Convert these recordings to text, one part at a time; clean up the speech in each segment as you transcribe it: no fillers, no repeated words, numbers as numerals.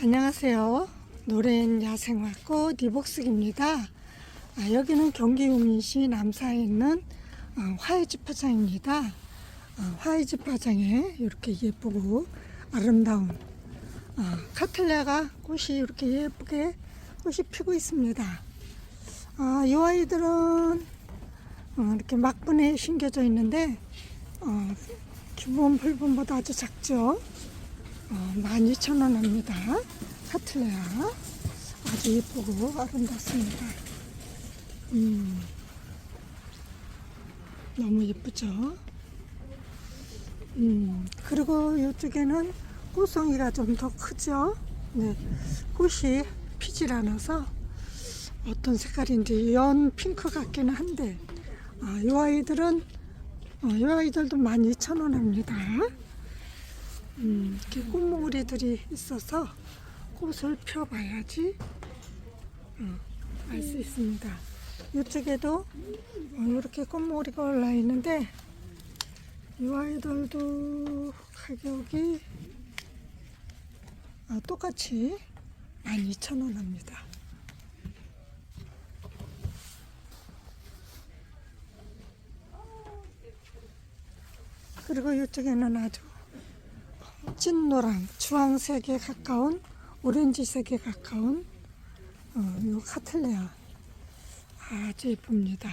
안녕하세요. 노래인 야생화꽃 이복숙입니다. 여기는 경기 용인시 남사에 있는 화이지 파장입니다. 화이지 파장에 이렇게 예쁘고 아름다운 카틀레가 꽃이 이렇게 예쁘게 꽃이 피고 있습니다. 이 아이들은 이렇게 막분에 심겨져 있는데 기본 풀분보다 아주 작죠. 12,000원 합니다. 카틀레아 아주 예쁘고 아름답습니다. 너무 예쁘죠. 그리고 이쪽에는 꽃송이가 좀 더 크죠. 네, 꽃이 피질 않아서 어떤 색깔인지 연 핑크 같기는 한데 이 아이들은 이 아이들도 12,000원 합니다. 이렇게 꽃몽우리들이 있어서 꽃을 펴봐야지 알 수 있습니다. 이쪽에도 이렇게 꽃몽우리가 올라 있는데 이 아이들도 가격이 똑같이 12,000원 합니다. 그리고 이쪽에는 아주 찐노랑, 주황색에 가까운, 오렌지색에 가까운 요 카틀레아 아주 예쁩니다.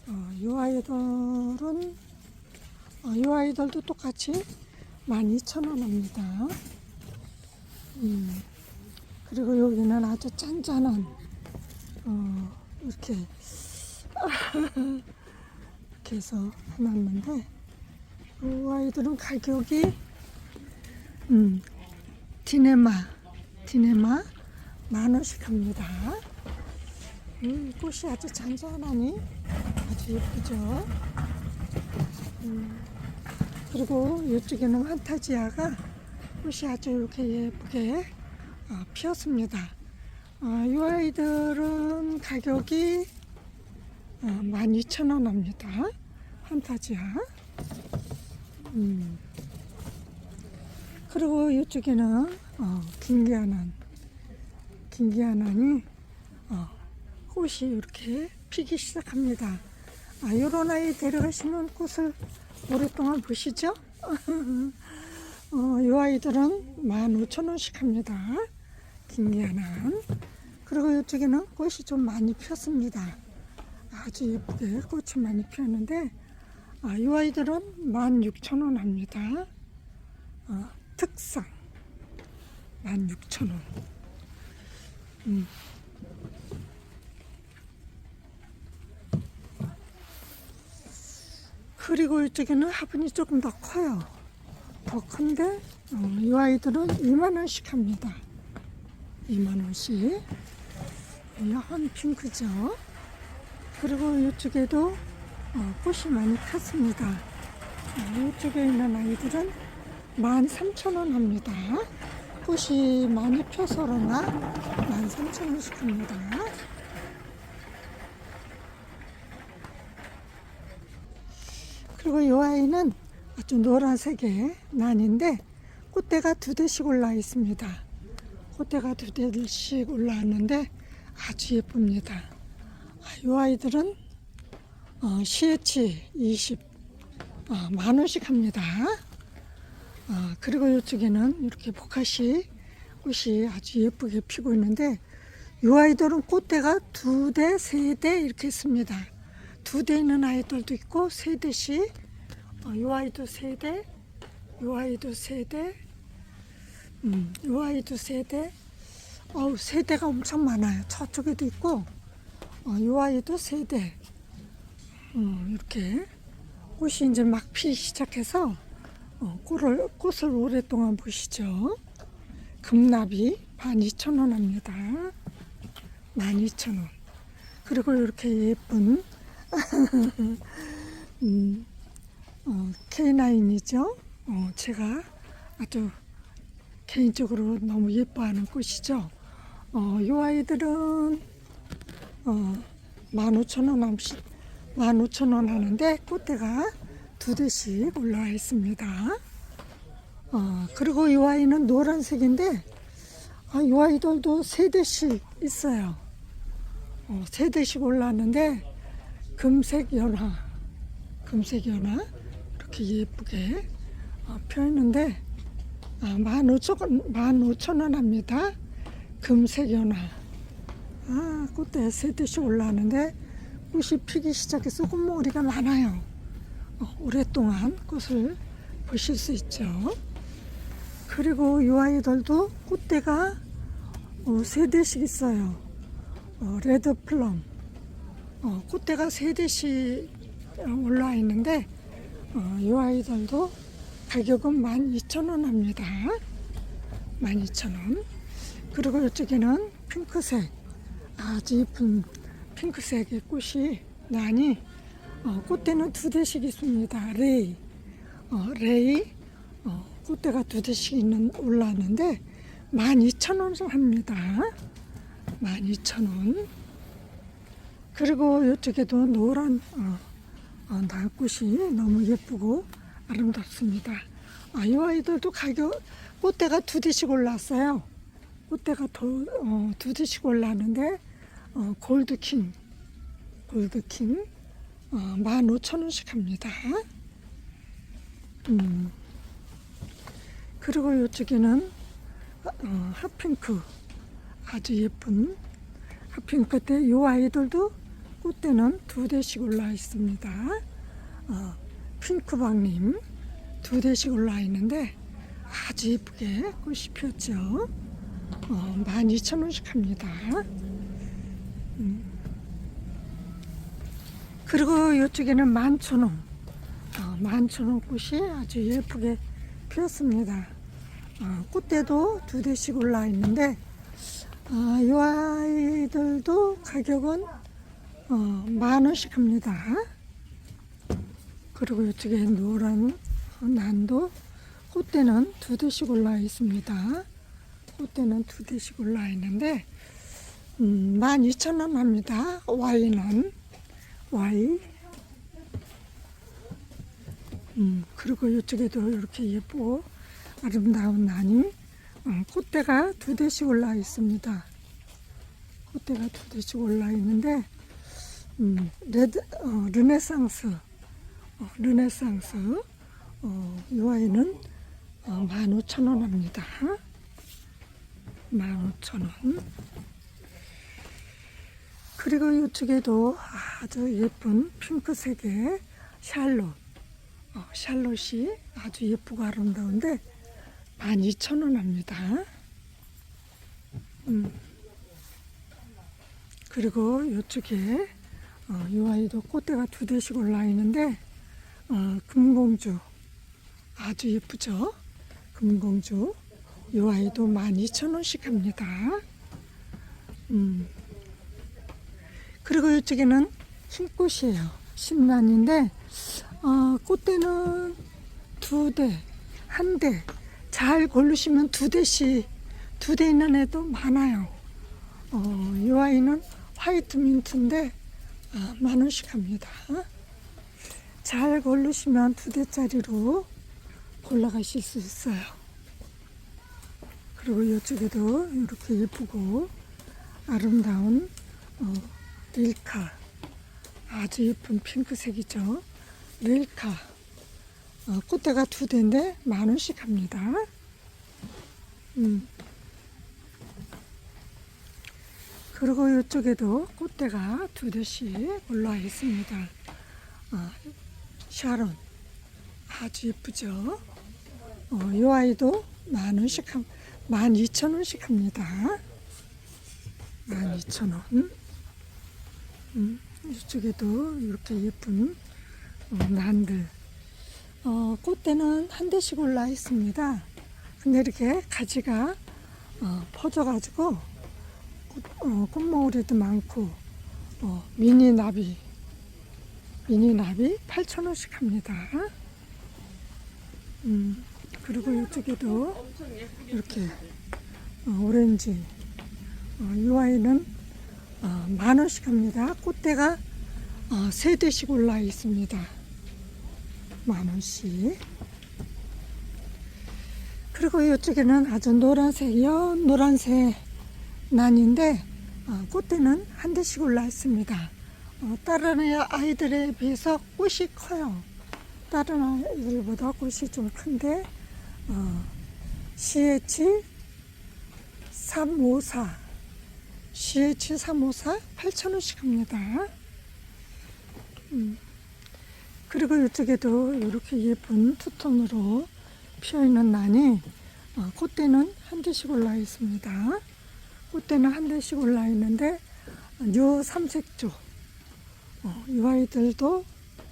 이 아이들도 똑같이 12,000원 합니다. 그리고 여기는 아주 짠짠한 이렇게 이렇게 해서 해놨는데 이 아이들은 가격이 디네마 10,000원씩 합니다. 꽃이 아주 잔잔하니 아주 예쁘죠. 그리고 이쪽에는 환타지아가 꽃이 아주 이렇게 예쁘게 피었습니다. 이 아이들은 가격이 12,000원 합니다. 환타지아. 그리고 이쪽에는 긴기아난이 꽃이 이렇게 피기 시작합니다. 이런 아이 데려가시면 꽃을 오랫동안 보시죠. 이 아이들은 15,000원씩 합니다. 긴기아난. 그리고 이쪽에는 꽃이 좀 많이 폈습니다. 아주 예쁘게 꽃이 많이 피었는데 이 아이들은 16,000원 합니다. 특상 16,000원. 그리고 이쪽에는 화분이 조금 더 커요. 더 큰데 이 아이들은 20,000원씩 합니다. 20,000원씩. 야한 핑크죠. 그리고 이쪽에도 꽃이 많이 폈습니다. 이쪽에 있는 아이들은 13,000원 합니다. 꽃이 많이 펴서 그러나 13,000원씩 합니다. 그리고 이 아이는 아주 노란색의 난인데 꽃대가 2대씩 올라 있습니다. 꽃대가 2대씩 올라왔는데 아주 예쁩니다. 이 아이들은 CH 20 10,000원씩 합니다. 그리고 이쪽에는 이렇게 보카시 꽃이 아주 예쁘게 피고 있는데 이 아이들은 꽃대가 2대, 3대 이렇게 있습니다. 2대 있는 아이들도 있고 3대씩 이 아이도 3대, 이 아이도 3대, 이 아이도 3대. 세대가 엄청 많아요. 저쪽에도 있고 이 아이도 3대. 이렇게 꽃이 이제 막 피기 시작해서 꽃을 오랫동안 보시죠. 금나비 12,000원 합니다. 12,000원. 그리고 이렇게 예쁜 K9이죠. 제가 아주 개인적으로 너무 예뻐하는 꽃이죠. 이 아이들은 15,000원 하는데 꽃대가 2대씩 올라와 있습니다. 그리고 이 아이는 노란색인데 이 아이들도 세 대씩 있어요. 세 대씩 올라왔는데 금색 연화 이렇게 예쁘게 펴있는데 15,000원 합니다. 금색 연화. 꽃대 세 대씩 올라왔는데 꽃이 피기 시작해서 꽃모으리가 많아요. 오랫동안 꽃을 보실 수 있죠. 그리고 이 아이들도 꽃대가 세 대씩 있어요. 레드 플럼. 꽃대가 세 대씩 올라와 있는데 이 아이들도 가격은 12,000원 합니다. 12,000원. 그리고 이쪽에는 핑크색, 아주 예쁜 핑크색의 꽃이 나니 꽃대는 두 대씩 있습니다. 레이 꽃대가 두 대씩 올라왔는데 12,000원 합니다. 12,000원. 그리고 이쪽에도 노란 날꽃이 너무 예쁘고 아름답습니다. 이 아이들도 꽃대가 두 대씩 올랐어요. 꽃대가 두 대씩 올랐는데 골드킹 15,000원씩 합니다. 그리고 이쪽에는 핫핑크, 아주 예쁜 핫핑크 때 이 아이들도 꽃대는 두 대씩 올라 있습니다. 핑크박님 두 대씩 올라 있는데 아주 예쁘게 꽃이 피었죠. 12,000원씩 합니다. 그리고 이쪽에는 11,000원, 11,000원 꽃이 아주 예쁘게 피었습니다. 꽃대도 두 대씩 올라 있는데 이 아이들도 가격은 10,000원씩 합니다. 그리고 이쪽에 노란 난도 꽃대는 두 대씩 올라 있습니다. 꽃대는 두 대씩 올라 있는데 12,000원 합니다. Y. 그리고 이쪽에도 이렇게 예쁘고 아름다운 난이 꽃대가 두 대씩 올라 있습니다. 꽃대가 두 대씩 올라 있는데 르네상스 이 아이는 15,000원 합니다. 15,000원. 그리고 이쪽에도 아주 예쁜 핑크색의 샬롯이 아주 예쁘고 아름다운데 12,000원 합니다. 그리고 이쪽에 이 아이도 꽃대가 두 대씩 올라 있는데 금공주 아주 예쁘죠. 금공주 이 아이도 12,000원씩 합니다. 그리고 이쪽에는 흰꽃이에요. 신란인데 꽃대는 두 대, 한 대 잘 고르시면 두 대씩, 두 대 있는 애도 많아요. 이 아이는 화이트 민트인데 10,000원씩 합니다. 잘 고르시면 두 대짜리로 골라가실 수 있어요. 그리고 이쪽에도 이렇게 예쁘고 아름다운 릴카, 아주 예쁜 핑크색이죠. 릴카 꽃대가 두 대인데 10,000원씩 합니다. 그리고 이쪽에도 꽃대가 두 대씩 올라와 있습니다. 샤론 아주 예쁘죠. 이 아이도 10,000원씩 12,000원씩 합니다. 12,000원. 이쪽에도 이렇게 예쁜 난들. 꽃대는 한 대씩 올라 있습니다. 근데 이렇게 가지가 퍼져가지고 꽃모으리도 많고 미니 나비 8,000원씩 합니다. 그리고 이쪽에도 이렇게 오렌지 이 아이는 10,000원씩 합니다. 꽃대가 세 대씩 올라 있습니다. 10,000원씩. 그리고 이쪽에는 아주 노란색, 연 노란색 난인데 꽃대는 한 대씩 올라 있습니다. 다른 아이들에 비해서 꽃이 커요. 다른 아이들보다 꽃이 좀 큰데 CH354 8,000원씩 합니다. 그리고 이쪽에도 이렇게 예쁜 투톤으로 피어있는 난이 꽃대는 한 대씩 올라 있습니다. 꽃대는 한 대씩 올라 있는데 요 삼색조 이 아이들도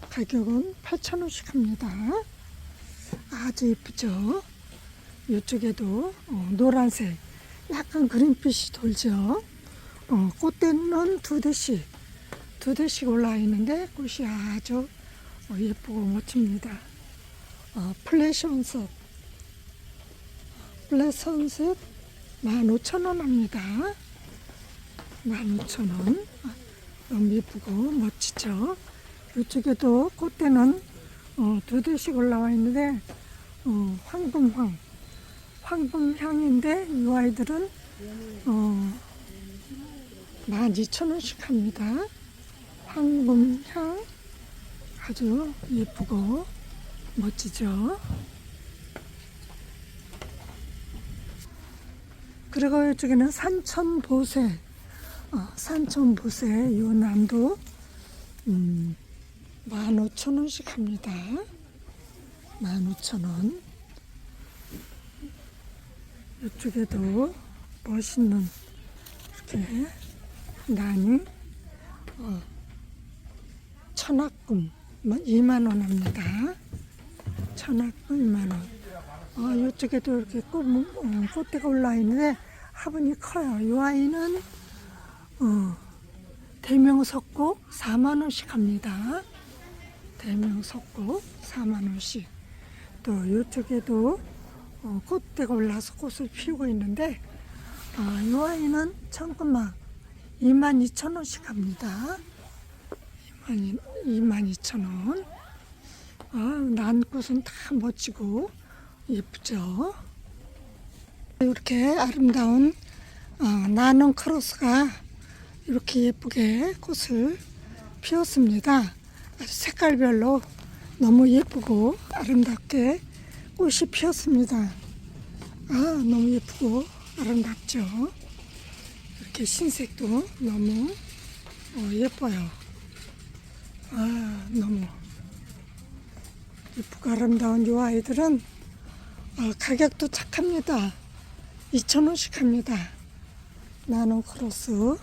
가격은 8,000원씩 합니다. 아주 예쁘죠. 이쪽에도 노란색 약간 그린빛이 돌죠. 꽃대는 두 대씩 올라 있는데 꽃이 아주 예쁘고 멋집니다. 플래션셋 15,000원 합니다. 15,000원. 너무 예쁘고 멋지죠. 이쪽에도 꽃대는 두 대씩 올라와 있는데 황금향인데 이 아이들은 12,000원씩 합니다. 황금향 아주 예쁘고 멋지죠. 그리고 이쪽에는 산천보세 이 난도 15,000원씩 합니다. 15,000원. 이쪽에도 멋있는 이렇게 난이 천학금 2만원 합니다. 천학금 2만원. 이쪽에도 이렇게 꽃대가 올라 있는데 화분이 커요. 이 아이는 대명석곡 4만원씩 합니다. 대명석곡 4만원씩. 또 이쪽에도 꽃대가 올라서 꽃을 피우고 있는데 이 아이는 천금막 22,000원씩 합니다. 22,000원. 난꽃은 다 멋지고 예쁘죠. 이렇게 아름다운 나는 크로스가 이렇게 예쁘게 꽃을 피웠습니다. 아주 색깔별로 너무 예쁘고 아름답게 꽃이 피었습니다. 너무 예쁘고 아름답죠. 이렇게 흰색도 너무 예뻐요. 너무 예쁘고 아름다운 이 아이들은 가격도 착합니다. 2,000원씩 합니다. 나노 크로스.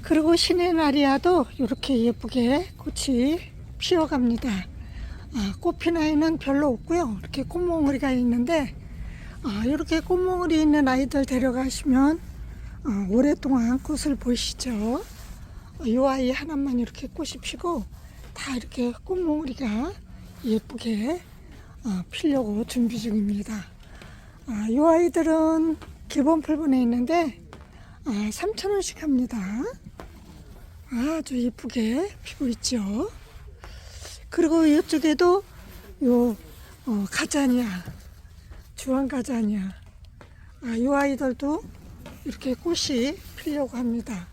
그리고 시네나리아도 이렇게 예쁘게 꽃이 피어갑니다. 꽃핀 아이는 별로 없고요. 이렇게 꽃몽우리가 있는데 이렇게 꽃몽우리 있는 아이들 데려가시면 오랫동안 꽃을 보시죠. 이 아이 하나만 이렇게 꽃이 피고 다 이렇게 꽃몽우리가 예쁘게 피려고 준비 중입니다. 이 아이들은 기본 풀분에 있는데 3,000원씩 합니다. 아주 예쁘게 피고 있죠. 그리고 이쪽에도 요 가자니아, 주황 가자니아, 이 아이들도 이렇게 꽃이 피려고 합니다.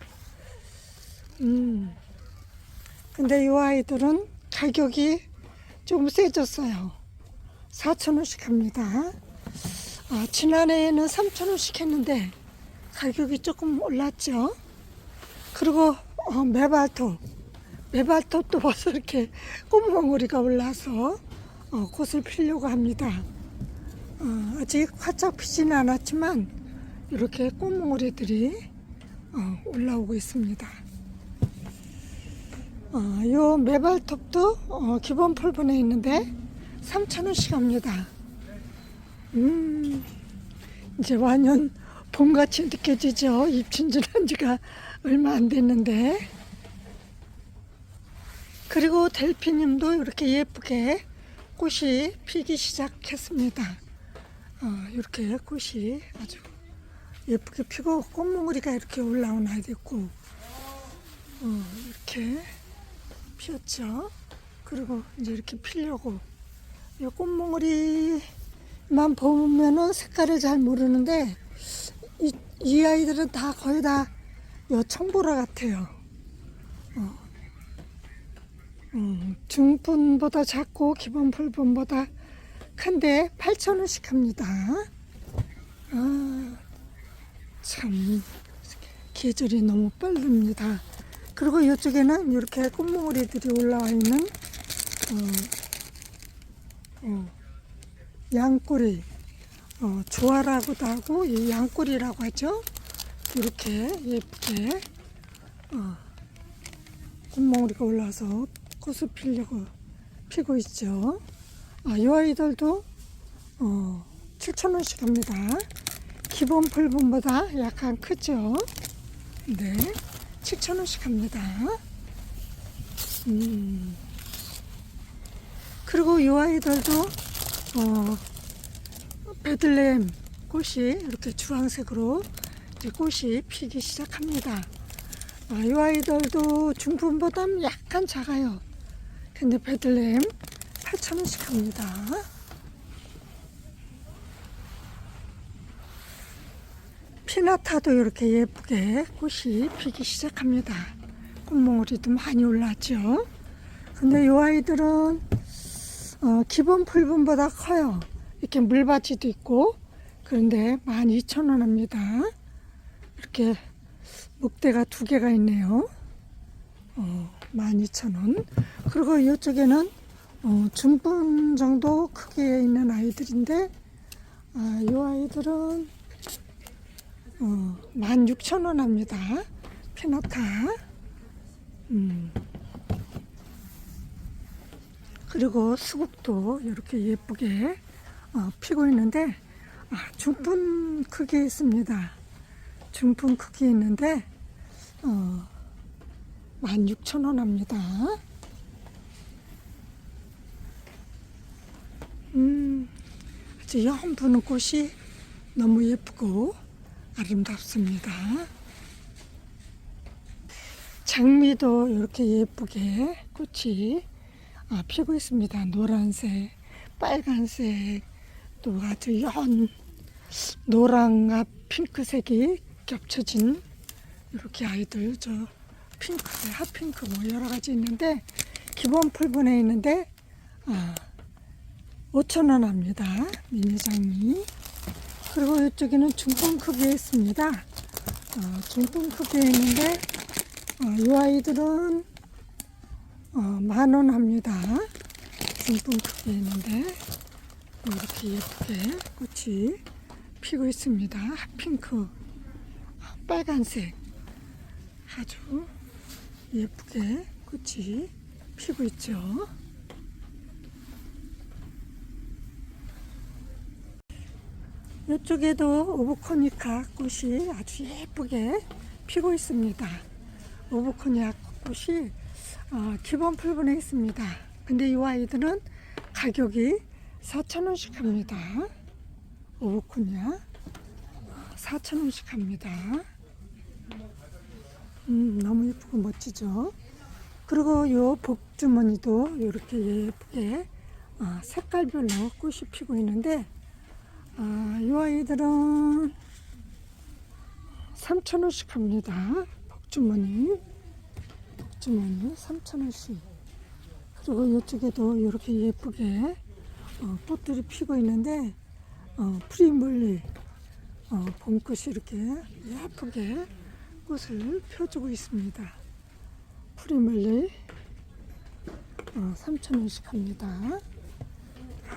근데 이 아이들은 가격이 좀 세졌어요. 4,000원씩 합니다. 지난해에는 3,000원씩 했는데 가격이 조금 올랐죠. 그리고 메발톱도 벌써 이렇게 꽃몽우리가 올라서 꽃을 피려고 합니다. 아직 활짝 피지는 않았지만 이렇게 꽃몽우리들이 올라오고 있습니다. 요 메발톱도 기본 풀분에 있는데 3,000원씩 합니다. 이제 완전 봄같이 느껴지죠. 잎 진진한 지가 얼마 안 됐는데. 그리고 델피님도 이렇게 예쁘게 꽃이 피기 시작했습니다. 이렇게 꽃이 아주 예쁘게 피고 꽃몽우리가 이렇게 올라온 아이도 있고 이렇게 피었죠. 그리고 이제 이렇게 피려고. 이 꽃몽오리만 보면은 색깔을 잘 모르는데 이 아이들은 다 거의 다 요 청보라 같아요. 중분보다 작고 기본 풀분보다 큰데 8,000원씩 합니다. 참 계절이 너무 빠릅니다. 그리고 이쪽에는 이렇게 꽃몽오리들이 올라와 있는 양꼬리, 조화라고도 하고 이 양꼬리라고 하죠. 이렇게 예쁘게 꽃몽오리가 올라와서 꽃을 피고 있죠. 이 아이들도 7,000원씩 합니다. 기본 풀분보다 약간 크죠. 네, 7,000원씩 합니다. 그리고 이 아이들도 베들레헴 꽃이 이렇게 주황색으로 이제 꽃이 피기 시작합니다. 이 아이들도 중품보다 약간 작아요. 근데 베들레헴 8,000원씩 합니다. 피나타도 이렇게 예쁘게 꽃이 피기 시작합니다. 꽃몽오리도 많이 올랐죠. 근데 이 아이들은 기본 풀분보다 커요. 이렇게 물받이도 있고. 그런데 12,000원 합니다. 이렇게 목대가 2개가 있네요. 12,000원. 그리고 이쪽에는 중분 정도 크기에 있는 아이들인데 이 아이들은 16,000원 합니다. 피나타. 그리고 수국도 이렇게 예쁘게 피고 있는데 중분 크기에 있습니다. 중분 크기에 있는데 16,000원 합니다. 아주 연부는 꽃이 너무 예쁘고 아름답습니다. 장미도 이렇게 예쁘게 꽃이 피고 있습니다. 노란색, 빨간색, 또 아주 연 노랑과 핑크색이 겹쳐진 이렇게 아이들, 저 핑크색, 핫핑크 뭐 여러 가지 있는데 기본 풀분에 있는데 5,000원 합니다. 미니 장미. 그리고 이쪽에는 중분 크기에 있습니다. 중분 크기에 있는데 이 아이들은 10,000원 합니다. 중분 크기에 있는데 이렇게 예쁘게 꽃이 피고 있습니다. 핫핑크, 빨간색 아주 예쁘게 꽃이 피고 있죠. 이쪽에도 오브코니카 꽃이 아주 예쁘게 피고 있습니다. 오브코니카 꽃이 기본 풀분에 있습니다. 근데 이 아이들은 가격이 4,000원씩 합니다. 오브코니아 4,000원씩 합니다. 너무 예쁘고 멋지죠. 그리고 이 복주머니도 이렇게 예쁘게 색깔별로 꽃이 피고 있는데 이 아이들은 3,000원씩 합니다. 복주머니 3,000원씩. 그리고 이쪽에도 이렇게 예쁘게 꽃들이 피고 있는데 프리물리 봄꽃이 이렇게 예쁘게 꽃을 펴주고 있습니다. 프리물리 3,000원씩 합니다.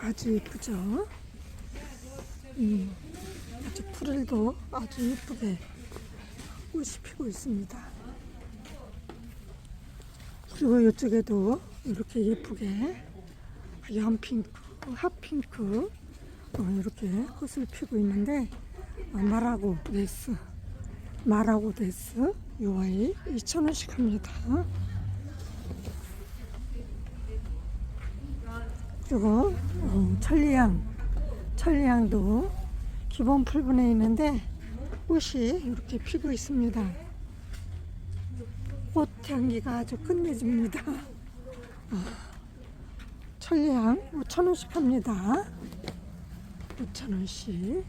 아주 예쁘죠. 아주 푸를도 아주 예쁘게 꽃이 피고 있습니다. 그리고 이쪽에도 이렇게 예쁘게 연핑크, 핫핑크 이렇게 꽃을 피고 있는데 마라고 데스 이 아이 2,000원씩 합니다. 그리고 천리향도 기본 풀분에 있는데 꽃이 이렇게 피고 있습니다. 꽃 향기가 아주 끝내줍니다. 천리향 5,000원씩 합니다. 5,000원씩.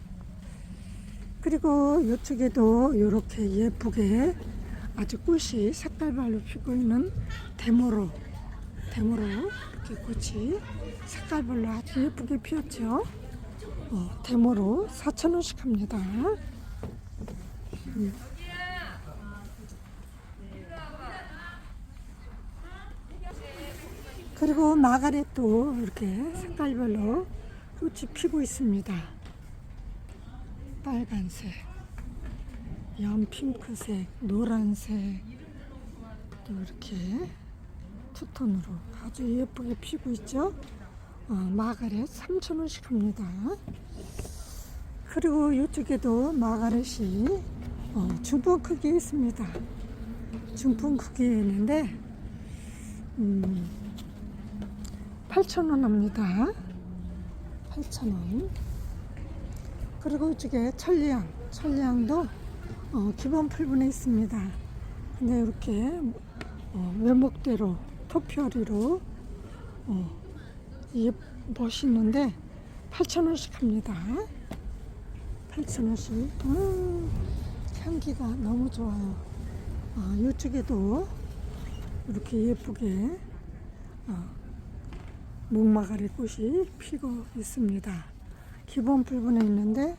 그리고 이쪽에도 이렇게 예쁘게 아주 꽃이 색깔별로 피고 있는 대모로 이렇게 꽃이 색깔별로 아주 예쁘게 피었죠. 대모로 4,000원씩 합니다. 그리고 마가렛도 이렇게 색깔별로 꽃이 피고 있습니다. 빨간색, 연핑크색, 노란색, 또 이렇게 투톤으로 아주 예쁘게 피고 있죠. 마가렛 3,000원씩 합니다. 그리고 이쪽에도 마가렛이 중풍 크기에 있습니다. 중풍 크기에 있는데 8,000원 합니다. 8,000원. 그리고 이쪽에 천리향도 기본 풀분에 있습니다. 근데 이렇게 외목대로 토피어리로 멋있는데 8,000원씩 합니다. 8,000원씩. 향기가 너무 좋아요. 이쪽에도 이렇게 예쁘게 목마가리 꽃이 피고 있습니다. 기본 풀분에 있는데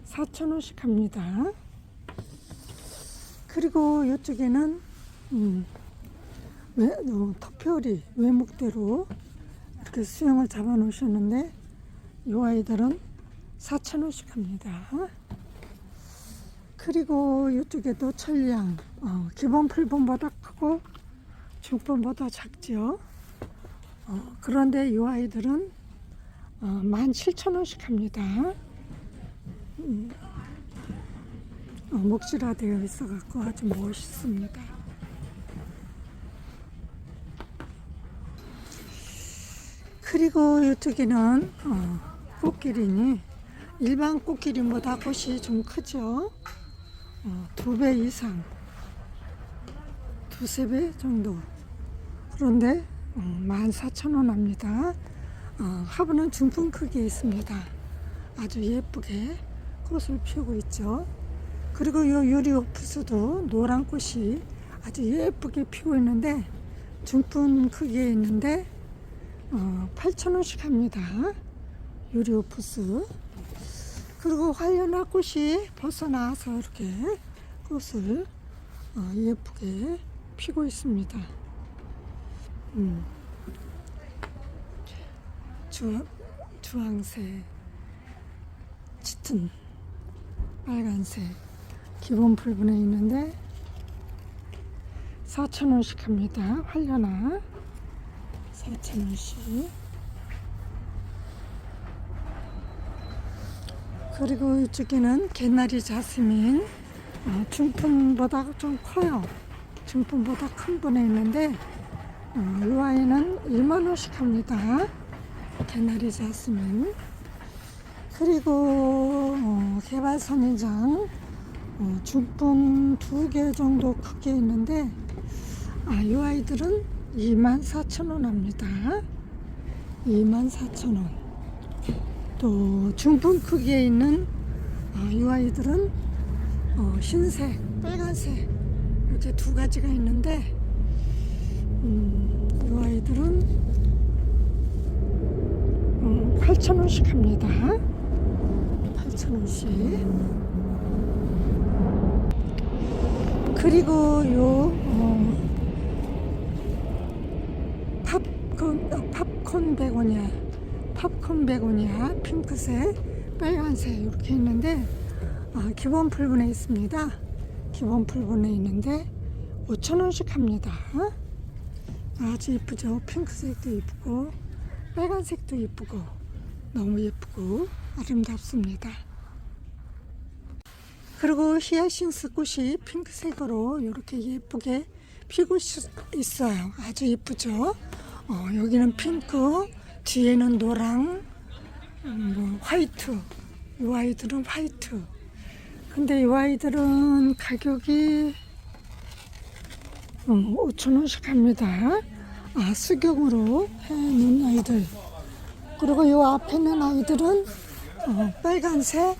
4,000원씩 합니다. 그리고 이쪽에는 토피어리 외목대로 이렇게 수영을 잡아 놓으셨는데 이 아이들은 4,000원씩 합니다. 그리고 이쪽에도 천리향 기본 풀분보다 크고 중분보다 작죠. 그런데 이 아이들은 17,000원씩 합니다. 목질화 되어 있어 갖고 아주 멋있습니다. 그리고 이쪽에는 꽃기린이 일반 꽃기린보다 꽃이 좀 크죠. 2배 이상, 2~3배 정도. 그런데 14,000원 합니다. 화분은 중풍 크기에 있습니다. 아주 예쁘게 꽃을 피우고 있죠. 그리고 이 유리옥푸스도 노란 꽃이 아주 예쁘게 피고 있는데 중풍 크기에 있는데 8,000원씩 합니다. 유리옥푸스. 그리고 활려나 꽃이 벌써 나와서 이렇게 꽃을 예쁘게 피고 있습니다. 주황색, 짙은 빨간색 기본 풀분에 있는데 4,000원씩 합니다. 활려나 4,000원씩. 그리고 이쪽에는 개나리 자스민 중풍보다 좀 커요. 중풍보다 큰 분에 있는데 이 아이는 2만원씩 합니다. 개나리 자스민. 그리고 개발선인장 중풍 2개 정도 크게 있는데 이 아이들은 24,000원 합니다. 24,000원. 또 중풍 크기에 있는 이 아이들은 흰색, 빨간색 이렇게 2가지가 있는데 이 아이들은 8,000원씩 합니다. 8,000원씩. 그리고 요 팝콘 베고니아 핑크색, 빨간색 이렇게 있는데 기본 풀분에 있습니다. 기본 풀분에 있는데 5,000원씩 합니다. 아주 예쁘죠. 핑크색도 예쁘고 빨간색도 예쁘고 너무 예쁘고 아름답습니다. 그리고 히아신스 꽃이 핑크색으로 이렇게 예쁘게 피고 있어요. 아주 예쁘죠. 여기는 핑크, 뒤에는 노랑, 화이트. 이 아이들은 화이트. 근데 이 아이들은 가격이 5,000원씩 합니다. 수경으로 해놓은 아이들. 그리고 요 앞에 있는 아이들은 빨간색,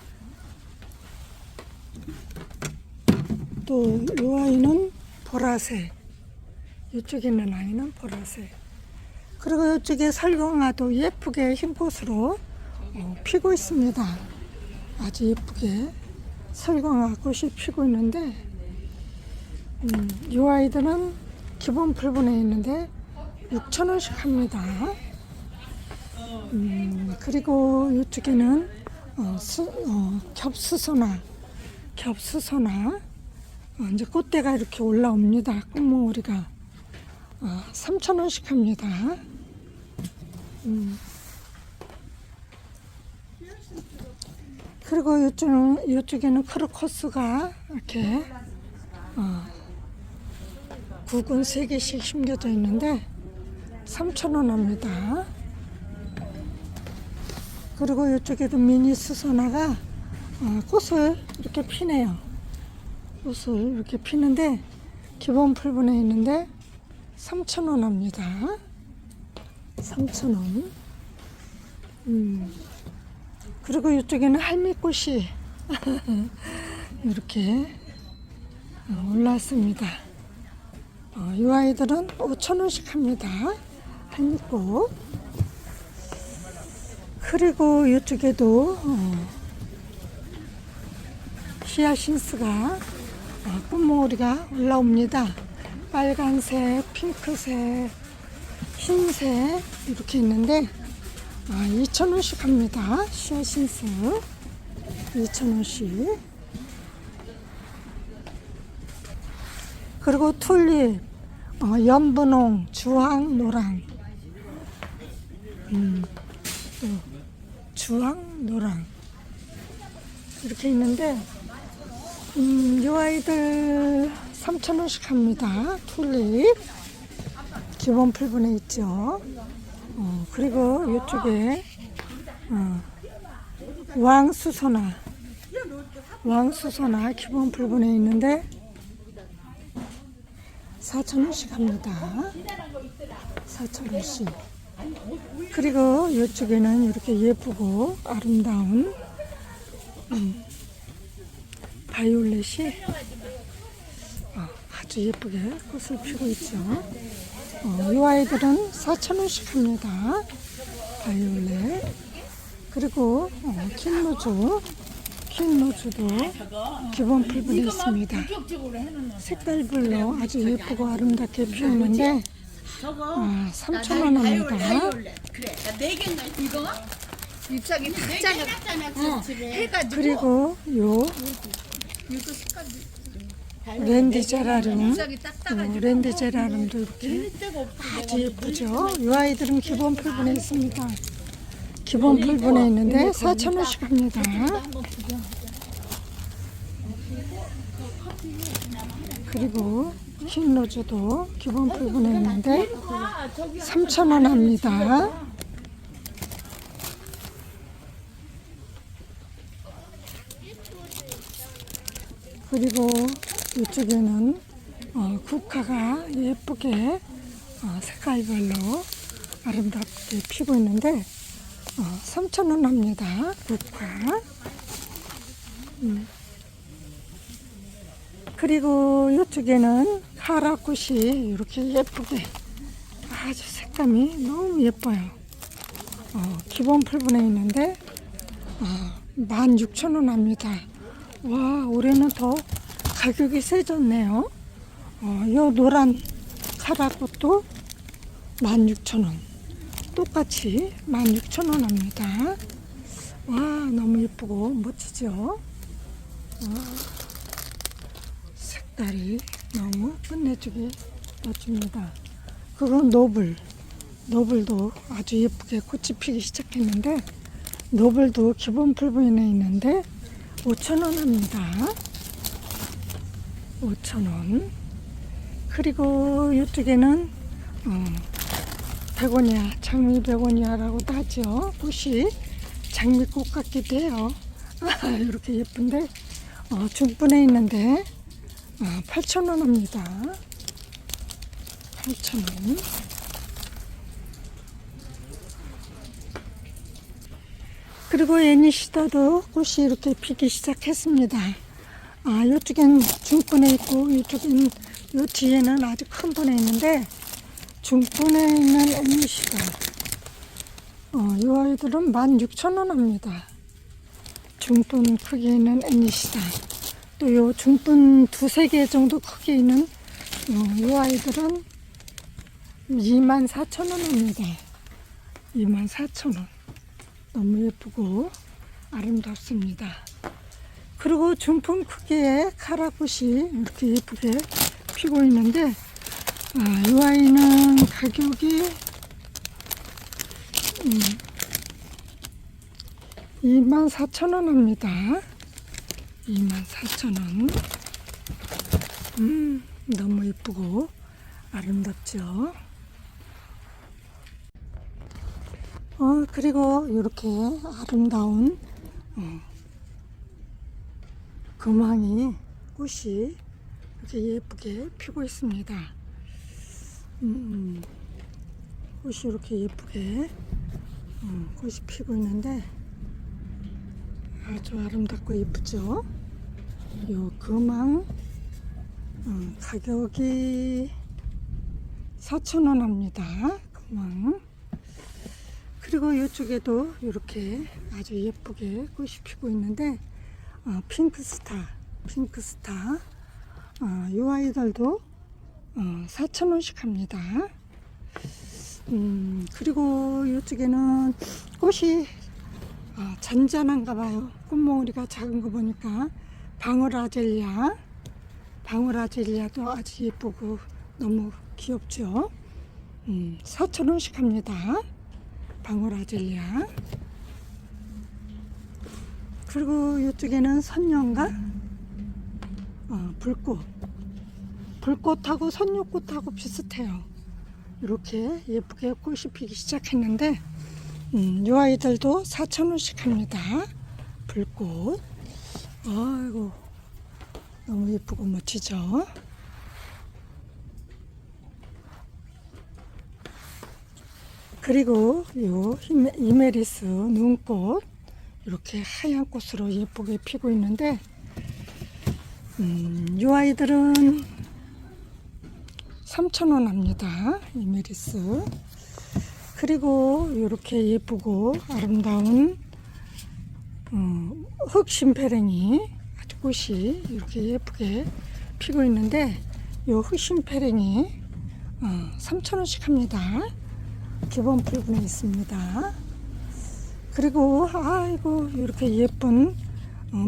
또 요 아이는 보라색, 이쪽에 있는 아이는 보라색. 그리고 이쪽에 설경화도 예쁘게 흰꽃으로 피고 있습니다. 아주 예쁘게 설경화 꽃이 피고 있는데, 이 아이들은 기본 풀분에 있는데 6,000원씩 합니다. 그리고 이쪽에는 겹수소나 이제 꽃대가 이렇게 올라옵니다. 꽃몽오리가 3,000원씩 합니다. 그리고 이쪽에는 크로커스가 이렇게 구근 3개씩 심겨져 있는데 3,000원 합니다. 그리고 이쪽에도 미니 수소나가 꽃을 이렇게 피네요. 꽃을 이렇게 피는데 기본 풀분에 있는데 3,000원 합니다. 3,000원. 그리고 이쪽에는 할미꽃이 이렇게 올랐습니다. 이 아이들은 5,000원씩 합니다. 할미꽃. 그리고 이쪽에도 히아신스가 꽃몽오리가 올라옵니다. 빨간색, 핑크색, 흰색 이렇게 있는데 2,000원씩 합니다. 히아신스 2,000원씩. 그리고 튤립, 연분홍, 주황, 노랑, 또 주황, 노랑 이렇게 있는데 이 아이들 3,000원씩 합니다. 튤립 기본 풀분에 있죠. 그리고 이쪽에 왕수소나 기본 풀분에 있는데 4,000원씩 합니다. 4,000원씩. 그리고 이쪽에는 이렇게 예쁘고 아름다운 바이올렛이 아주 예쁘게 꽃을 피고 있죠. 이 아이들은 4,000원씩 합니다. 바이올렛. 그리고 퀸로즈도 기본 풀분에 있습니다. 색깔별로 아주 예쁘고 아름답게 피우는데 3,000원 합니다. 그리고 요 랜디제라름도 이렇게 아주 예쁘죠. 이 아이들은 기본 풀분에 있습니다. 기본 풀분에 있는데 4,000원씩 합니다. 그리고 흰로즈도 기본 풀분에 있는데 3,000원 합니다. 그리고 이쪽에는 국화가 예쁘게 색깔별로 아름답게 피고 있는데 3,000원 합니다. 국화. 그리고 이쪽에는 카라꽃이 이렇게 예쁘게 아주 색감이 너무 예뻐요. 기본 풀분에 있는데 16,000원 합니다. 와, 올해는 더 가격이 세졌네요. 이 노란 카라꽃도 16,000원. 똑같이 16,000원 합니다. 와, 너무 예쁘고 멋지죠? 색깔이 너무 끝내주게 멋집니다. 그건 노블도 아주 예쁘게 꽃이 피기 시작했는데, 노블도 기본 풀분에 있는데 5,000원 합니다. 5,000원. 그리고 이쪽에는 베고니아, 장미 베고니아라고도 하죠. 꽃이 장미꽃 같기도 해요. 이렇게 예쁜데 중분에 있는데 8,000원 합니다. 8,000원. 그리고 애니시다도 꽃이 이렇게 피기 시작했습니다. 이쪽엔 중분에 있고, 이쪽엔, 요 뒤에는 아주 큰 분에 있는데, 중분에 있는 애니시다. 이 아이들은 16,000원 합니다. 중분 크기에 있는 애니시다. 또 요 중분 2-3개 정도 크기에 있는 이 아이들은 24,000원 합니다. 24,000원. 너무 예쁘고 아름답습니다. 그리고 중품 크기의 카라꽃이 이렇게 예쁘게 피고 있는데, 이 아이는 가격이 24,000원 합니다. 24,000원. 너무 예쁘고 아름답죠. 그리고 이렇게 아름다운 금황이 꽃이 이렇게 예쁘게 피고 있습니다. 꽃이 이렇게 예쁘게 꽃이 피고 있는데 아주 아름답고 예쁘죠. 요 금황 가격이 4,000원 합니다. 금황. 그리고 이쪽에도 이렇게 아주 예쁘게 꽃이 피고 있는데, 핑크스타, 이 아이들도 4,000원씩 합니다. 그리고 이쪽에는 꽃이 잔잔한가 봐요. 꽃몽우리가 작은 거 보니까 방울아젤리아도 아주 예쁘고 너무 귀엽죠. 4,000원씩 합니다. 방울아젤리아. 그리고 이쪽에는 선녀인가? 불꽃하고 선녀꽃하고 비슷해요. 이렇게 예쁘게 꽃이 피기 시작했는데, 이 아이들도 4,000원씩 합니다. 불꽃. 아이고, 너무 예쁘고 멋지죠? 그리고 요 이메리스 눈꽃, 이렇게 하얀 꽃으로 예쁘게 피고 있는데, 이 아이들은 3,000원 합니다. 이메리스. 그리고 이렇게 예쁘고 아름다운 흑심페랭이 아주 꽃이 이렇게 예쁘게 피고 있는데, 이 흑심페랭이 3,000원씩 합니다. 기본 풀분에 있습니다. 그리고 아이고 이렇게 예쁜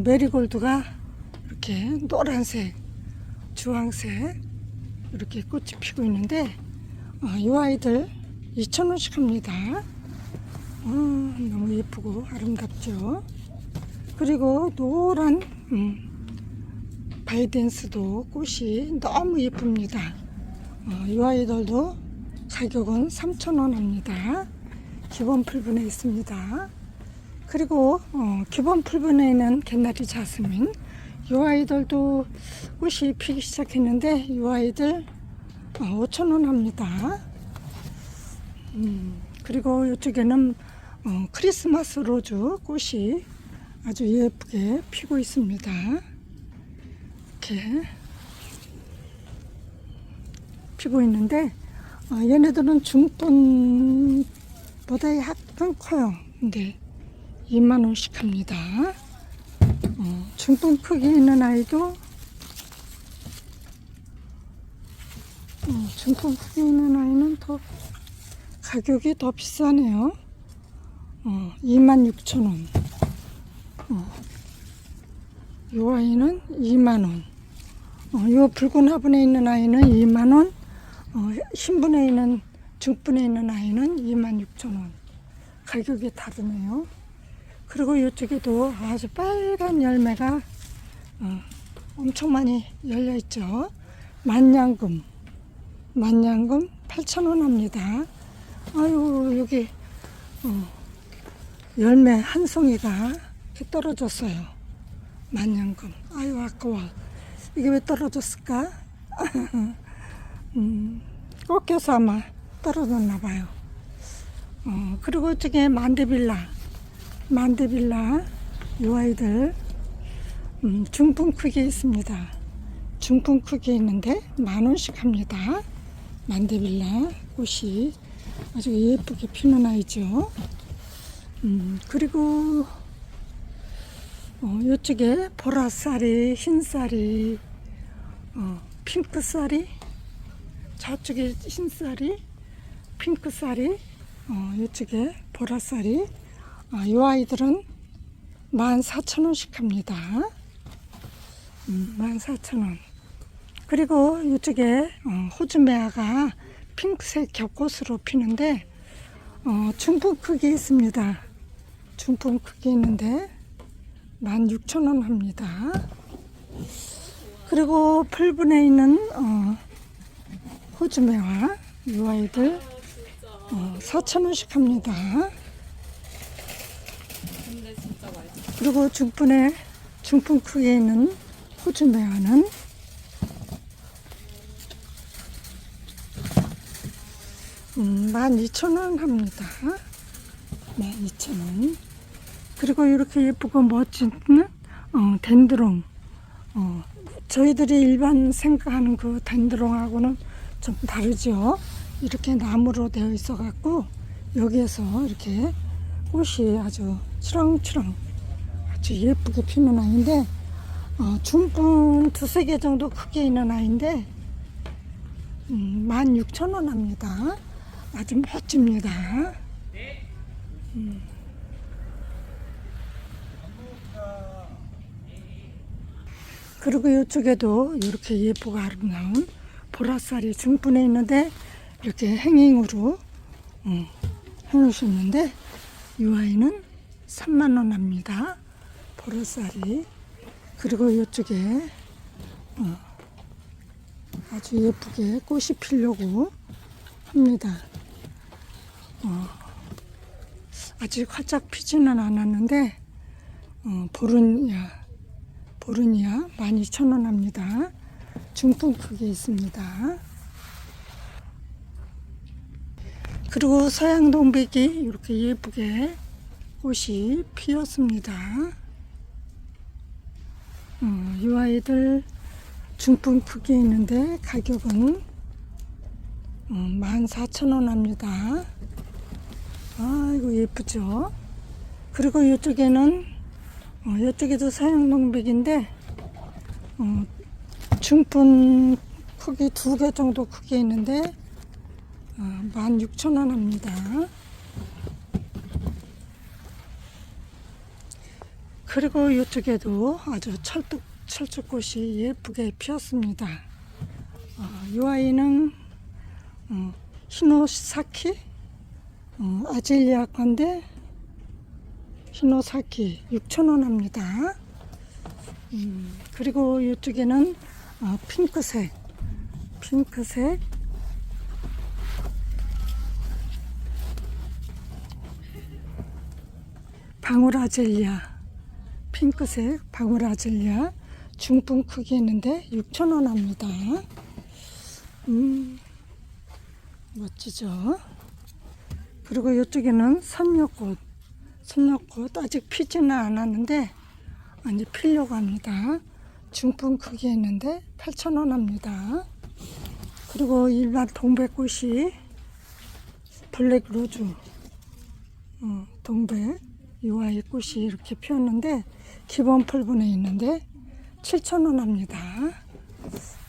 메리골드가 이렇게 노란색, 주황색 이렇게 꽃이 피고 있는데, 이 아이들 2,000원씩 합니다. 너무 예쁘고 아름답죠. 그리고 노란 바이덴스도 꽃이 너무 예쁩니다. 이 아이들도 가격은 3,000원 합니다. 기본 풀분에 있습니다. 그리고 기본 풀분에 있는 개나리 자스민, 이 아이들도 꽃이 피기 시작했는데, 이 아이들 5,000원 합니다. 그리고 이쪽에는 크리스마스 로즈 꽃이 아주 예쁘게 피고 있습니다. 이렇게 피고 있는데, 얘네들은 중분보다 약간 커요. 근데 20,000원씩 합니다. 중분 크기 있는 아이도 중분 크기 있는 아이는 더 가격이 더 비싸네요. 26,000원. 이 아이는 2만원. 이 붉은 화분에 있는 아이는 2만원. 흰분에 있는, 중분에 있는 아이는 26,000원. 가격이 다르네요. 그리고 이쪽에도 아주 빨간 열매가 엄청 많이 열려 있죠. 만냥금 8,000원 합니다. 아유, 여기 열매 한 송이가 이렇게 떨어졌어요. 만냥금. 아유, 아까워. 이게 왜 떨어졌을까? 꺾여서 아마 떨어졌나 봐요. 그리고 저게 만데빌라 만데빌라 이 아이들 중품 크기에 있습니다. 중품 크기에 있는데 10,000원씩 합니다. 만데빌라 꽃이 아주 예쁘게 피는 아이죠. 그리고 이쪽에 보라쌀이, 흰쌀이, 핑크쌀이, 저쪽에 흰쌀이, 핑크쌀이, 이쪽에 보라쌀이, 이 아이들은 14,000원씩 합니다. 14,000원. 그리고 이쪽에 호주메아가 핑크색 겹꽃으로 피는데 중품 크기에 있습니다. 중품 크기에 있는데 16,000원 합니다. 그리고 풀분에 있는 호주메아 이 아이들 4,000원씩 합니다. 그리고 중품 크기에 있는 호주메아는 12,000원 합니다. 12,000원. 그리고 이렇게 예쁘고 멋진 덴드롱. 저희들이 일반 생각하는 그 덴드롱하고는 좀 다르죠. 이렇게 나무로 되어 있어 갖고 여기에서 이렇게 꽃이 아주 추렁추렁 아주 예쁘게 피는 아이인데 중분 2-3개 정도 크게 있는 아이인데 16,000원 합니다. 아주 멋집니다. 그리고 이쪽에도 이렇게 예쁘고 아름다운 보라쌀이 중분에 있는데 이렇게 행잉으로 해놓으셨는데 이 아이는 30,000원 합니다. 보라쌀이. 그리고 이쪽에 아주 예쁘게 꽃이 피려고 합니다. 아직 활짝 피지는 않았는데 보르니아 12,000원 합니다. 중품 크기에 있습니다. 그리고 서양동백이 이렇게 예쁘게 꽃이 피었습니다. 이 아이들 중품 크기에 있는데 가격은 14,000원 합니다. 아이고 예쁘죠. 그리고 이쪽에는 이쪽에도 서양동백인데 중품 크기 2개 정도 크기에 있는데 16,000원 합니다. 그리고 이쪽에도 아주 철쭉꽃이 예쁘게 피었습니다. 이 아이는 히노사키 아젤리아 건데 히노사키 6,000원 합니다. 그리고 이쪽에는 핑크색 방울아젤리아 핑크색 방울아젤리아 중품 크기 있는데 6,000원 합니다. 멋지죠. 그리고 이쪽에는 선녀꽃 아직 피지는 않았는데 이제 피려고 합니다. 중품 크기에 있는데 8,000원 합니다. 그리고 일반 동백꽃이 블랙로즈 동백 이 아이 꽃이 이렇게 피었는데 기본 풀분에 있는데 7,000원 합니다.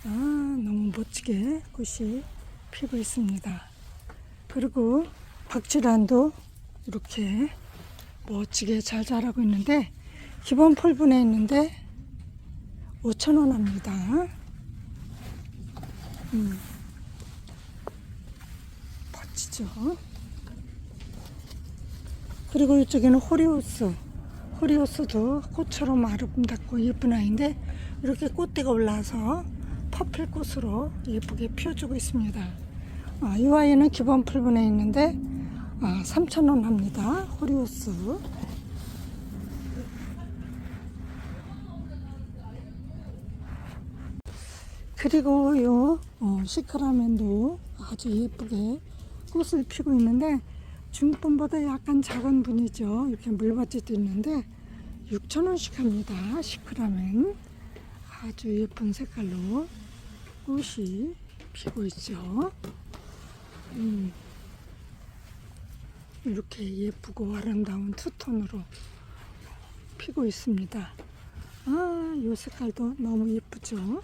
너무 멋지게 꽃이 피고 있습니다. 그리고 박쥐란도 이렇게 멋지게 잘 자라고 있는데 기본 풀분에 있는데 5,000원 합니다. 멋지죠. 그리고 이쪽에는 호리호스도 꽃처럼 아름답고 예쁜 아이인데 이렇게 꽃대가 올라와서 퍼플꽃으로 예쁘게 피워주고 있습니다. 이 아이는 기본 풀분에 있는데 3,000원 합니다. 호리호스. 그리고 요 시크라멘도 아주 예쁘게 꽃을 피고 있는데 중분보다 약간 작은 분이죠. 이렇게 물받이도 있는데 6,000원씩 합니다. 10g엔 아주 예쁜 색깔로 꽃이 피고 있죠. 이렇게 예쁘고 아름다운 투톤으로 피고 있습니다. 아, 이 색깔도 너무 예쁘죠.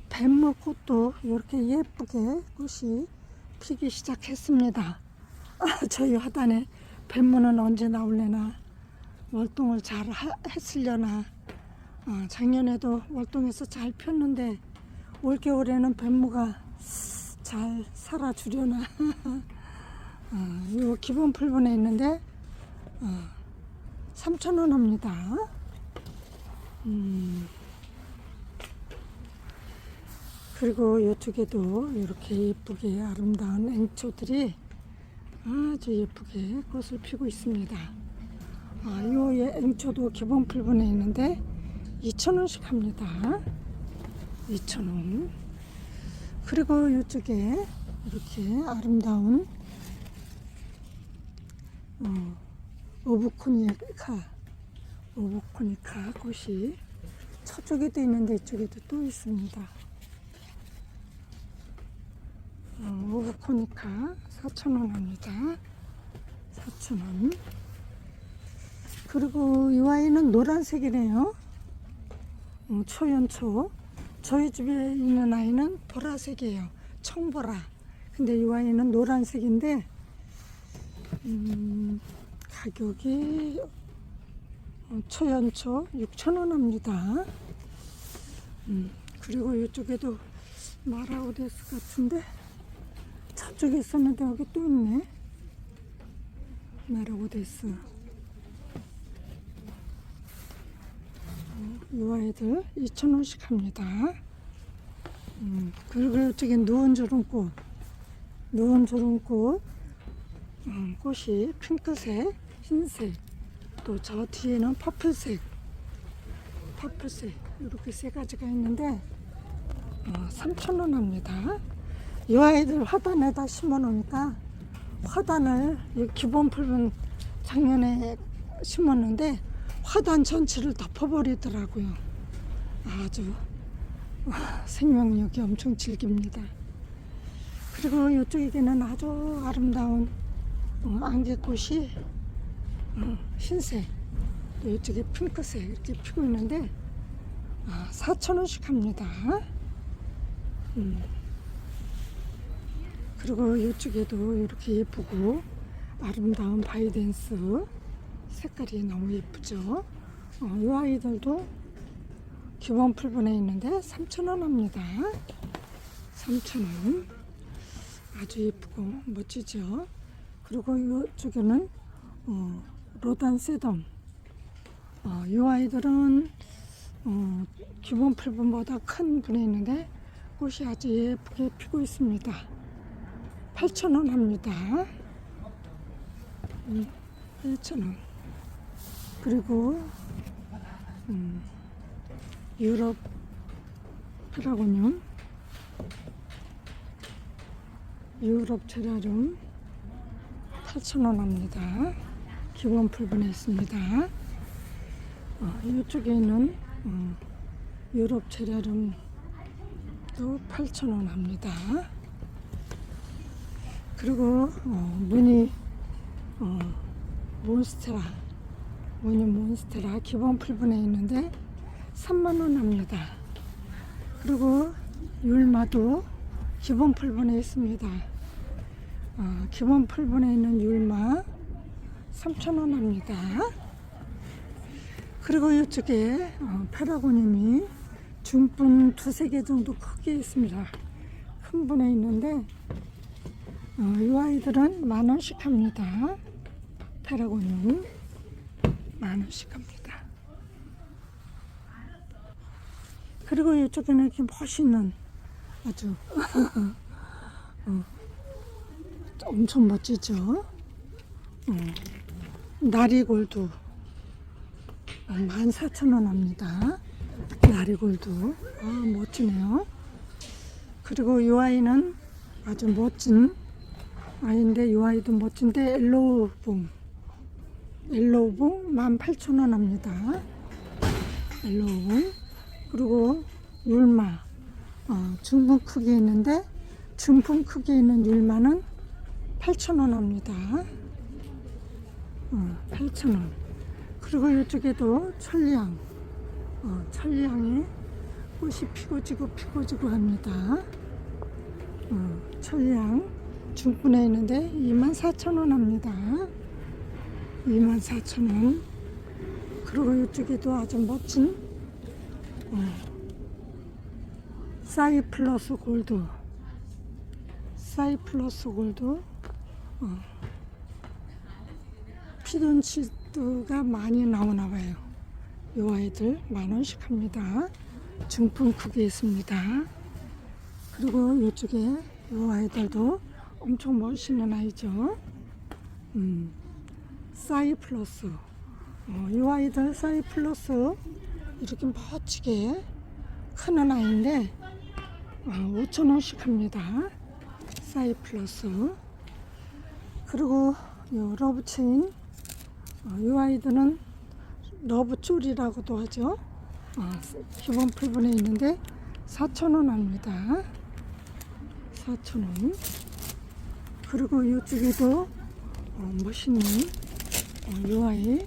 뱀무꽃도 이렇게 예쁘게 꽃이 피기 시작했습니다. 저희 화단에 뱀무는 언제 나올래나, 월동을 잘 했으려나. 작년에도 월동해서 잘 폈는데 올겨울에는 뱀무가 잘 살아주려나. 요 기본 풀분에 있는데 3,000원 합니다. 그리고 이쪽에도 이렇게 예쁘게 아름다운 앵초들이 아주 예쁘게 꽃을 피고 있습니다. 요 앵초도 기본 풀분에 있는데 2,000원씩 합니다. 2,000원. 그리고 이쪽에 이렇게 아름다운 오브코니카 꽃이 저쪽에도 있는데 이쪽에도 또 있습니다. 오브코니카 4,000원 합니다. 4,000원. 그리고 이 아이는 노란색이네요. 초연초. 저희 집에 있는 아이는 보라색이에요. 청보라. 근데 이 아이는 노란색인데 가격이 초연초 6,000원 합니다. 그리고 이쪽에도 마라오데스 같은데 저쪽에 있었는데 여기 또 있네. 마라오데스. 이 아이들 2,000원씩 합니다. 그리고 이쪽에 누운주름꽃 꽃이 핑크색, 흰색, 또 저 뒤에는 퍼플색 이렇게 세 가지가 있는데 3,000원 합니다. 이 아이들 화단에다 심어 놓으니까, 화단을 기본 풀은 작년에 심었는데 화단 전체를 덮어버리더라고요. 아주 생명력이 엄청 질깁니다. 그리고 이쪽에는 아주 아름다운 안개꽃이 흰색, 또 이쪽에 핑크색 이렇게 피고 있는데 4,000원씩 합니다. 그리고 이쪽에도 이렇게 예쁘고 아름다운 바이댄스 색깔이 너무 예쁘죠. 이 아이들도 기본 풀분에 있는데 3,000원 합니다. 3,000원. 아주 예쁘고 멋지죠. 그리고 이쪽에는 로단세덤. 이 아이들은 기본 풀분보다 큰 분에 있는데 꽃이 아주 예쁘게 피고 있습니다. 8,000원 합니다. 8,000원. 그리고 유럽 페라고늄, 유럽 제라늄 8,000원 합니다. 기본 풀분에 있습니다. 이쪽에 있는 유럽 제라늄도 8,000원 합니다. 그리고 무늬 몬스테라 기본 풀분에 있는데 3만원 합니다. 그리고 율마도 기본 풀분에 있습니다. 기본 풀분에 있는 율마 3,000원 합니다. 그리고 이쪽에 페라고늄이 중분 2-3개 정도 크게 있습니다. 큰 분에 있는데 이 아이들은 10,000원씩 합니다. 페라고늄 10,000원씩 합니다. 그리고 이쪽에는 이렇게 멋있는 아주 엄청 멋지죠. 나리골드 14,000원 합니다. 나리골드 멋지네요. 그리고 이 아이는 아주 멋진 아이인데, 이 아이도 멋진데, 엘로우봉 18,000원 합니다. 엘로우봉. 그리고 율마, 중품 크기에 있는데, 중품 크기에 있는 율마는 8,000원 합니다. 8,000원. 그리고 이쪽에도 천리향, 천리향에 꽃이 피고지고 합니다. 천리향 중분에 있는데 24,000원 합니다. 24,000원. 그리고 이쪽에도 아주 멋진 사이플러스 골드, 피돈치드가 많이 나오나 봐요. 이 아이들 10,000원씩 합니다. 중품 크기 있습니다. 그리고 이쪽에 이 아이들도 엄청 멋있는 아이죠. 사이플러스. 이 아이들 사이플러스 이렇게 멋지게 크는 아이인데 5,000원씩 합니다. 사이플러스. 그리고 이 러브체인, 이 아이들은 러브줄이라고도 하죠. 기본 풀분에 있는데 4,000원 합니다. 4,000원. 그리고 이쪽에도 멋있는 이 아이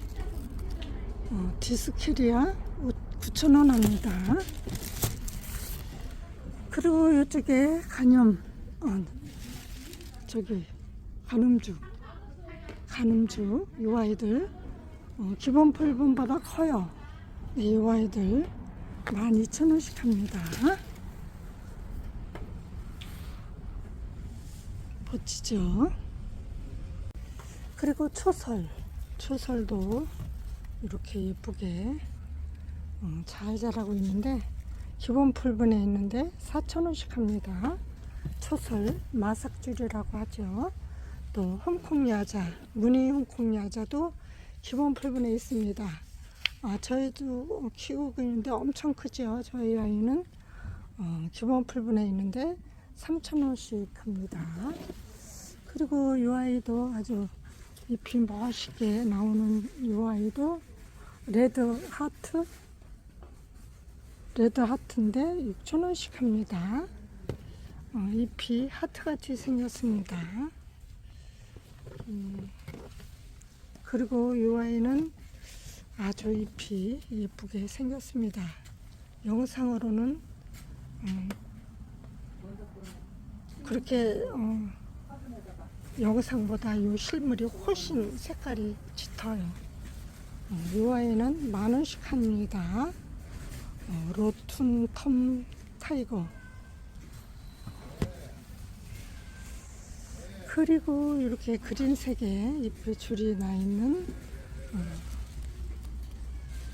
디스캐리아 9,000원 합니다. 그리고 이쪽에 간염, 간음주 이 아이들 기본 풀분보다 커요. 이 아이들 12,000원씩 합니다. 멋지죠? 그리고 초설도 이렇게 예쁘게 잘 자라고 있는데, 기본 풀분에 있는데 4,000원씩 합니다. 초설 마삭줄이라고 하죠. 또 홍콩야자, 무늬 홍콩야자도 기본 풀분에 있습니다. 저희도 키우고 있는데 엄청 크죠. 저희 아이는 기본 풀분에 있는데 3,000원씩 합니다. 그리고 이 아이도 아주 잎이 멋있게 나오는 이 아이도 레드하트인데 6,000원씩 합니다. 잎이 하트같이 생겼습니다. 그리고 이 아이는 아주 잎이 예쁘게 생겼습니다. 영상으로는 그렇게 영상보다 이 실물이 훨씬 색깔이 짙어요. 이 아이는 10,000원씩 합니다. 로툰 텀 타이거. 그리고 이렇게 그린색의 잎에 줄이 나 있는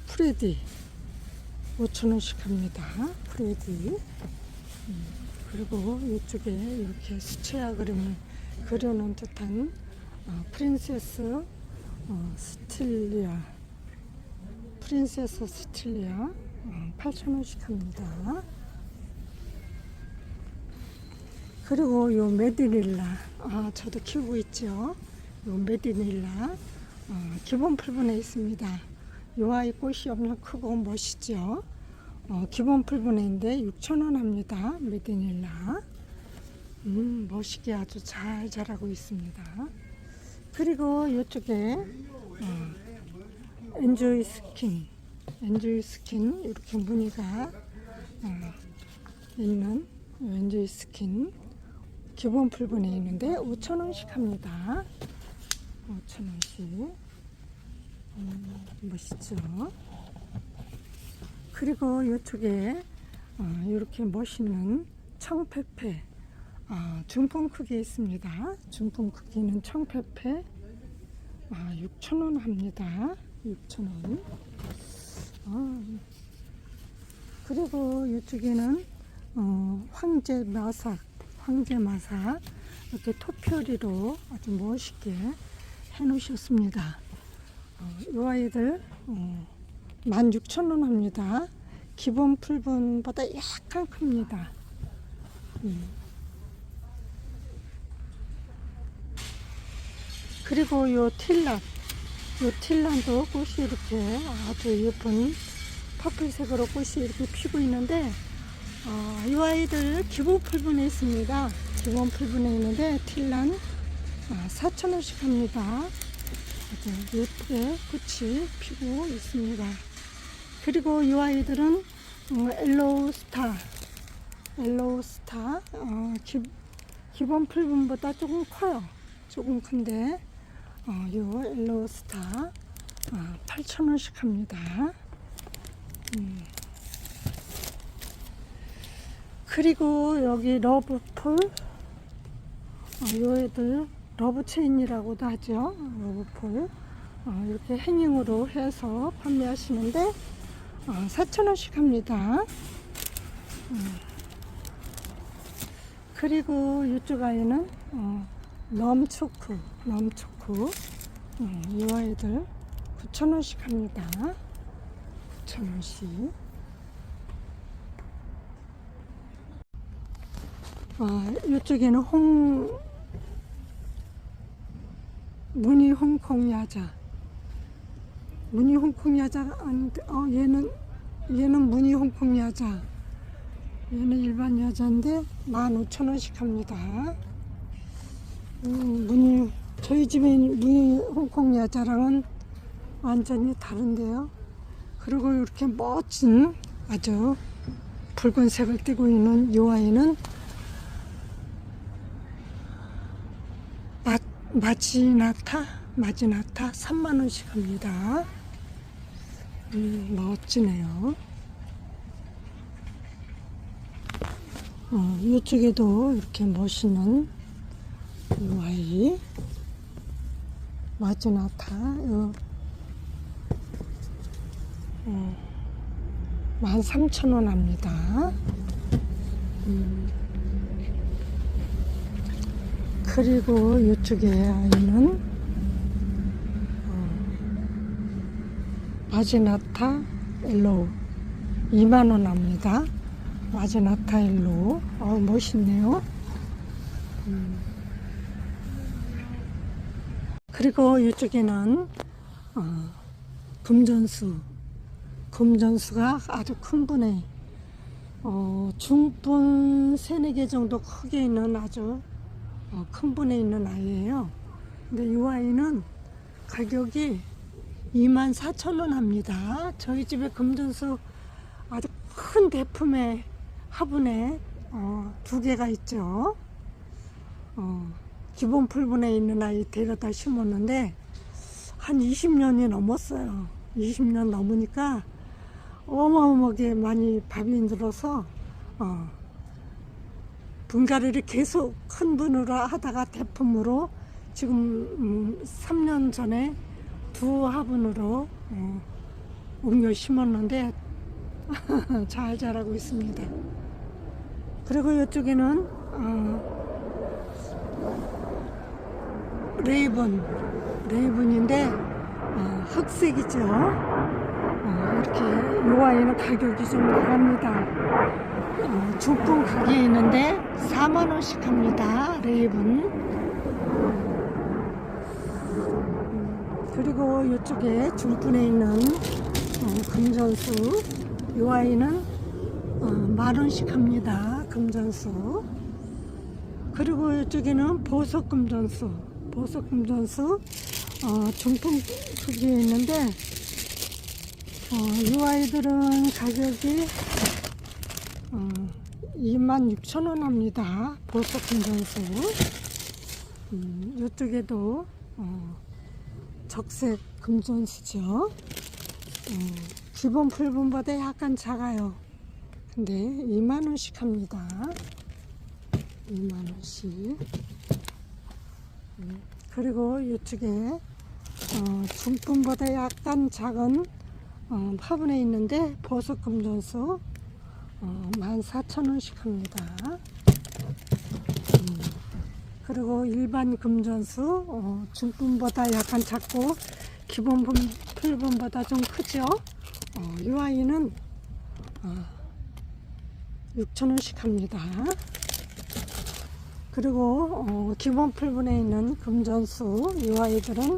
프레디 5,000원씩 합니다. 프레디. 그리고 이쪽에 이렇게 수채화 그림을 그려놓은 듯한 프린세스 스틸리아 8,000원씩 합니다. 그리고 요 메디닐라, 저도 키우고 있죠. 요 메디닐라 기본 풀분에 있습니다. 요 아이 꽃이 엄청 크고 멋있죠. 기본 풀분인데 6,000원 합니다. 메디닐라. 멋있게 아주 잘 자라고 있습니다. 그리고 이쪽에 엔조이 스킨 이렇게 무늬가 있는 엔조이 스킨 기본 풀분에 있는데 5,000원씩 합니다. 5,000원씩. 멋있죠? 그리고 이쪽에 이렇게 멋있는 청페페 중품 크기 있습니다. 중품 크기는 청페페 6,000원 합니다. 6,000원. 그리고 이쪽에는 황제마삭 이렇게 토표리로 아주 멋있게 해 놓으셨습니다. 이 아이들 16,000원 합니다. 기본 풀분보다 약간 큽니다. 그리고 요 틸란도 꽃이 이렇게 아주 예쁜 퍼플색으로 꽃이 이렇게 피고 있는데, 이 아이들 기본 풀분에 있습니다. 기본 풀분에 있는데 틸란 4,000원씩 합니다. 아주 예쁘게 꽃이 피고 있습니다. 그리고 이 아이들은 엘로우 스타 기본 풀분보다 조금 커요. 조금 큰데 요 엘로우 스타 8,000원씩 합니다. 그리고 여기 러브풀, 요 애들 러브체인이라고도 하죠. 러브풀 이렇게 행잉으로 해서 판매하시는데 4,000원씩 합니다. 그리고 이쪽 아이는 럼초크 이 아이들 9,000원씩 합니다. 9,000원씩. 이쪽에는 무늬 홍콩 야자. 무늬 홍콩 야자가 아닌데, 얘는 무늬 홍콩 야자. 얘는 일반 야자인데 15,000원씩 합니다. 저희 집에 있는 무늬 홍콩 야자랑은 완전히 다른데요. 그리고 이렇게 멋진 아주 붉은색을 띠고 있는 이 아이는 마지나타 3만원씩 합니다. 멋지네요. 이쪽에도 이렇게 멋있는 이 아이 마지나타 13,000원 합니다. 그리고 이쪽에 아이는 마지나타 엘로우 2만원 합니다. 마지나타 엘로우 멋있네요. 그리고 이쪽에는 금전수가 아주 큰 분에 중분 3, 4개 정도 크게 있는 아주 큰 분에 있는 아이예요. 근데 이 아이는 가격이 24,000원 합니다. 저희 집에 금전수 아주 큰 대품에 화분에 2개가 있죠. 기본 풀분에 있는 아이 데려다 심었는데 한 20년이 넘었어요. 20년 넘으니까 어마어마하게 많이 밥이 들어서 분갈이를 계속 큰 분으로 하다가 대품으로 지금 3년 전에 2 화분으로 옮겨 심었는데 잘 자라고 있습니다. 그리고 이쪽에는 레이븐인데 흑색이죠. 이렇게 이 아이는 가격이 좀 나갑니다. 중품 가게에 있는데 4만원씩 합니다. 레이븐. 그리고 이쪽에 중분에 있는 금전수, 이 아이는 10,000원씩 합니다. 금전수. 그리고 이쪽에는 보석금전수 중품 크기에 있는데 이 아이들은 가격이 26,000원 합니다. 보석금전수. 이쪽에도 적색 금전수죠. 기본 풀분보다 약간 작아요. 근데 2만원씩 합니다. 2만원씩. 그리고 이쪽에 중품보다 약간 작은 화분에 있는데 보석금전수 14,000원씩 합니다. 그리고 일반 금전수 중품보다 약간 작고 기본 풀분보다 좀 크죠. 이 아이는 6,000원씩 합니다. 그리고 기본 풀분에 있는 금전수 이 아이들은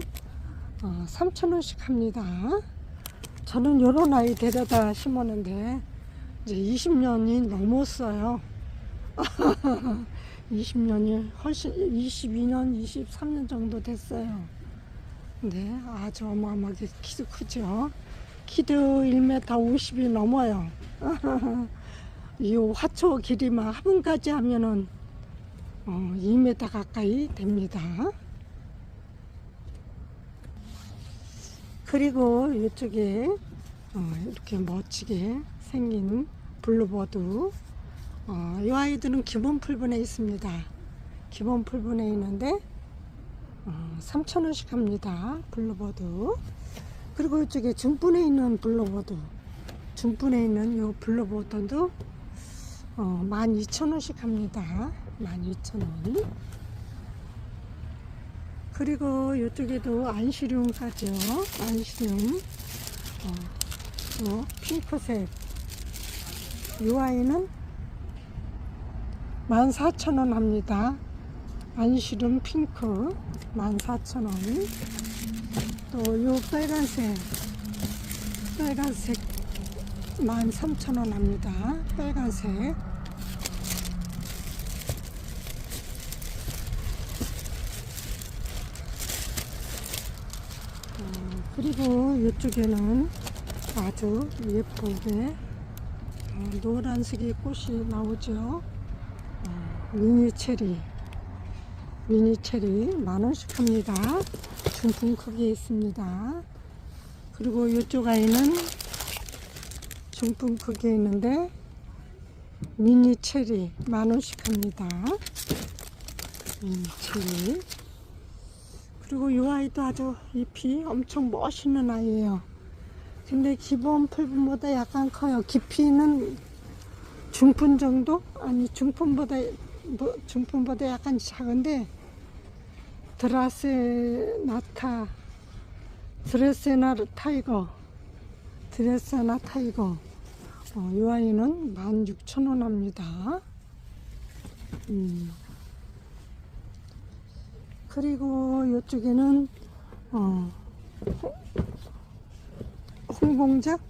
3,000원씩 합니다. 저는 요런 아이 데려다 심었는데 이제 20년이 넘었어요. 20년이 훨씬 22년 23년 정도 됐어요. 네, 아주 어마어마하게 키도 크죠. 키도 1m 50이 넘어요. 이 화초 길이만 화분까지 하면은 2m 가까이 됩니다. 그리고 이쪽에 이렇게 멋지게 생긴 블루버드, 이 아이들은 기본 풀분에 있습니다. 기본 풀분에 있는데 3,000원씩 합니다. 블루버드. 그리고 이쪽에 중분에 있는 블루버드, 중분에 있는 이 블루버드도 12,000원씩 합니다. 12,000원. 그리고 이쪽에도 안시륨까지요. 안시륨, 핑크색. 이 아이는 14,000원 합니다. 안시륨 핑크 14,000원. 또 요 빨간색 13,000원 합니다. 빨간색. 그리고 이쪽에는 아주 예쁘게 노란색의 꽃이 나오죠. 미니 체리 10,000원씩 합니다. 중품 크기에 있습니다. 그리고 이쪽 아이는 중품 크기에 있는데 미니 체리 10,000원씩 합니다. 미니 체리. 그리고 이 아이도 아주 잎이 엄청 멋있는 아이예요. 근데 기본 풀분보다 약간 커요. 깊이는 중품 정도? 아니 중품보다 약간 작은데 드레스나 타이거 이 아이는 16,000원 합니다. 그리고 이쪽에는 홍공작.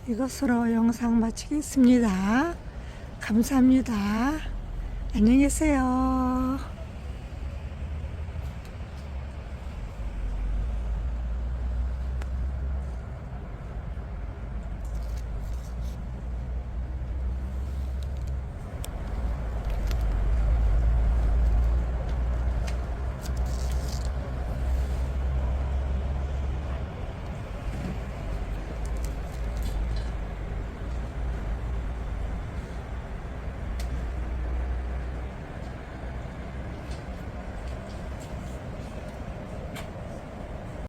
이것으로 영상 마치겠습니다. 감사합니다. 안녕히 계세요.